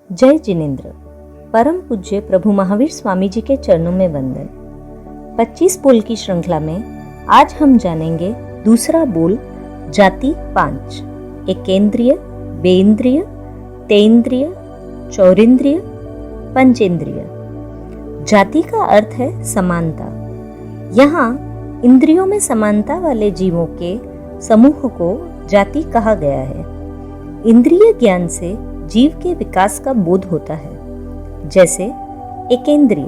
जय जिनेन्द्र। परम पूज्य प्रभु महावीर स्वामी जी के चरणों में वंदन। 25 बोल की श्रृंखला में आज हम जानेंगे दूसरा बोल जाति 5। एकेंद्रिय, बेंद्रिय, तेंद्रिय, चौरिंद्रिय, पंचेंद्रिय। जाति का अर्थ है समानता। यहाँ इंद्रियों में समानता वाले जीवों के समूह को जाति कहा गया है। इंद्रिय ज्ञान से जीव के विकास का बोध होता है। जैसे एकेंद्रिय,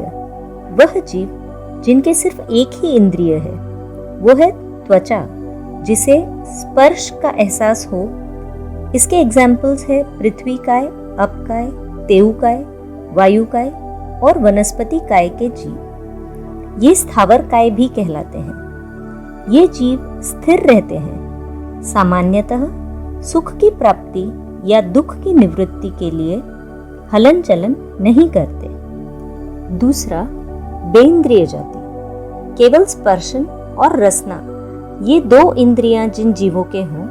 वह जीव जिनके सिर्फ एक ही इंद्रिय है, वो है त्वचा, जिसे स्पर्श का एहसास हो। इसके एग्जाम्पल्स है पृथ्वी काय, अपकाय, तेउकाय, वायुकाय और वनस्पति काय के जीव। ये स्थावर काय भी कहलाते हैं। ये जीव स्थिर रहते हैं। सामान्यतः सुख की प्राप्ति या दुख की निवृत्ति के लिए हलन चलन नहीं करते। दूसरा बेंद्रिय जाति, केवल स्पर्शन और रसना, ये दो इंद्रियां जिन जीवों के हों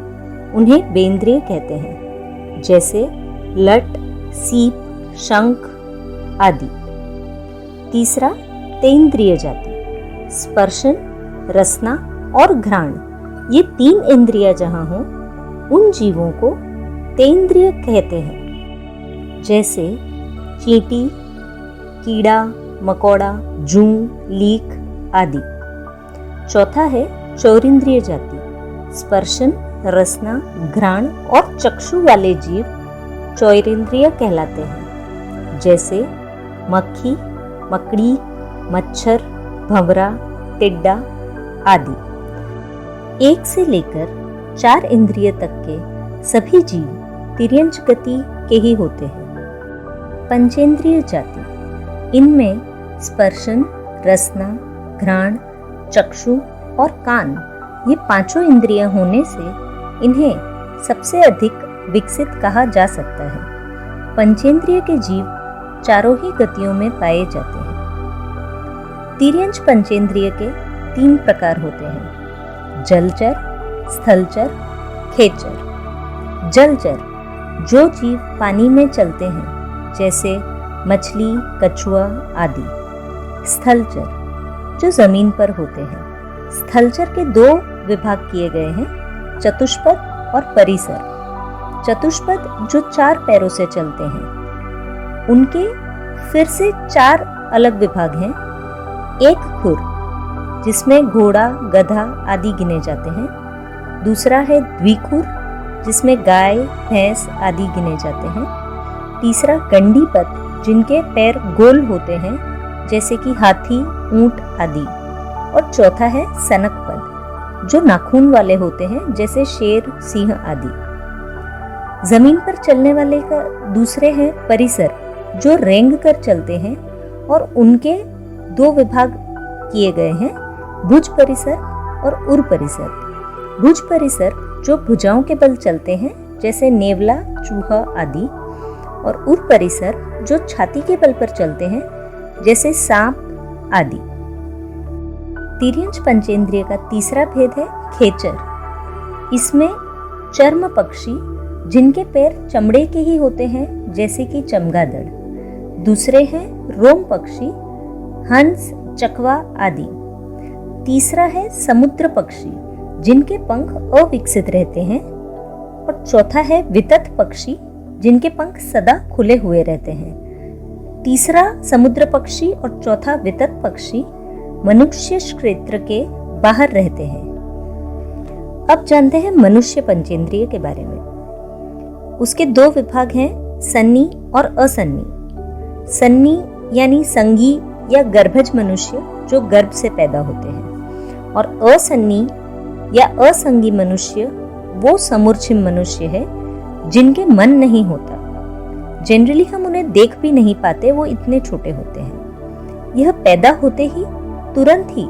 उन्हें बेंद्रिय कहते हैं। जैसे लट, सीप, शंख आदि। तीसरा तेंद्रिय जाति, स्पर्शन, रसना और घ्राण, ये 3 इंद्रियां जहां हों उन जीवों को तेंद्रिय कहते हैं। जैसे चींटी, कीड़ा मकोड़ा, जूं, लीक आदि। चौथा है चौरिंद्रिय जाति, स्पर्शन, रसना, घ्राण और चक्षु वाले जीव चौरिंद्रिय कहलाते हैं। जैसे मक्खी, मकड़ी, मच्छर, भंवरा, टिड्डा आदि। 1 से लेकर 4 इंद्रिय तक के सभी जीव तिर्यंच गति के ही होते हैं। पंचेंद्रिय जाति, इनमें स्पर्शन, रसना, घ्राण, चक्षु और कान, ये 5 इंद्रियां होने से इन्हें सबसे अधिक विकसित कहा जा सकता है। पंचेंद्रिय के जीव चारों ही गतियों में पाए जाते हैं। तिर्यंच पंचेंद्रिय के 3 प्रकार होते हैं: जलचर, स्थलचर, खेचर। जलचर, जो जीव पानी में चलते हैं, जैसे मछली, कछुआ आदि। स्थलचर, जो जमीन पर होते हैं। स्थलचर के 2 विभाग किए गए हैं, चतुष्पद और परिसर। चतुष्पद जो 4 पैरों से चलते हैं, उनके फिर से 4 अलग विभाग हैं। एक खुर, जिसमें घोड़ा, गधा आदि गिने जाते हैं। दूसरा है द्विखुर, जिसमें गाय, भैंस आदि गिने जाते हैं। तीसरा गंडीपद, जिनके पैर गोल होते हैं, जैसे कि हाथी, ऊंट आदि। और चौथा है सनकपद, जो नाखून वाले होते हैं, जैसे शेर, सिंह आदि। जमीन पर चलने वाले का दूसरे हैं परिसर, जो रेंग कर चलते हैं, और उनके 2 विभाग किए गए हैं, भुज परिसर और उर परिसर। भुज परिसर जो भुजाओं के बल चलते हैं, जैसे नेवला, चूहा आदि। और उर परिसर जो छाती के बल पर चलते हैं, जैसे सांप आदि। तिर्यंच पंचेंद्रिय का तीसरा भेद है खेचर। इसमें चर्म पक्षी, जिनके पैर चमड़े के ही होते हैं, जैसे कि चमगादड़। दूसरे हैं रोम पक्षी, हंस, चकवा आदि। तीसरा है समुद्र पक्षी, जिनके पंख अविकसित रहते हैं। और चौथा है वितत पक्षी, जिनके पंख सदा खुले हुए रहते हैं। तीसरा समुद्र पक्षी और चौथा वितत पक्षी मनुष्य क्षेत्र के बाहर रहते हैं। अब जानते हैं मनुष्य पंचेंद्रिय के बारे में। उसके 2 विभाग हैं, सन्नी और असन्नी। सन्नी यानी संगी या गर्भज मनुष्य, जो गर्भ से पैदा होते हैं। और असन्नी या असंगी मनुष्य वो समूर्छिम मनुष्य है, जिनके मन नहीं होता। जनरली हम उन्हें देख भी नहीं पाते, वो इतने छोटे होते हैं। यह पैदा होते ही तुरंत ही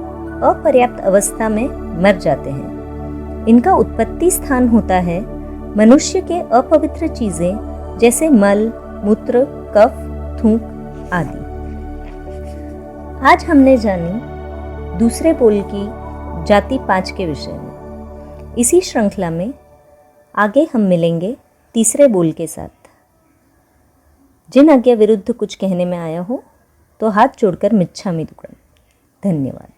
अपर्याप्त अवस्था में मर जाते हैं। इनका उत्पत्ति स्थान होता है मनुष्य के अपवित्र चीजें, जैसे मल, मूत्र, कफ, थूक आदि। आज हमने जानी दूसरे बोल की जाति 5 के विषय में। इसी श्रृंखला में आगे हम मिलेंगे तीसरे बोल के साथ। जिन आज्ञा विरुद्ध कुछ कहने में आया हो तो हाथ जोड़कर मिच्छामि दुक्कडम। धन्यवाद।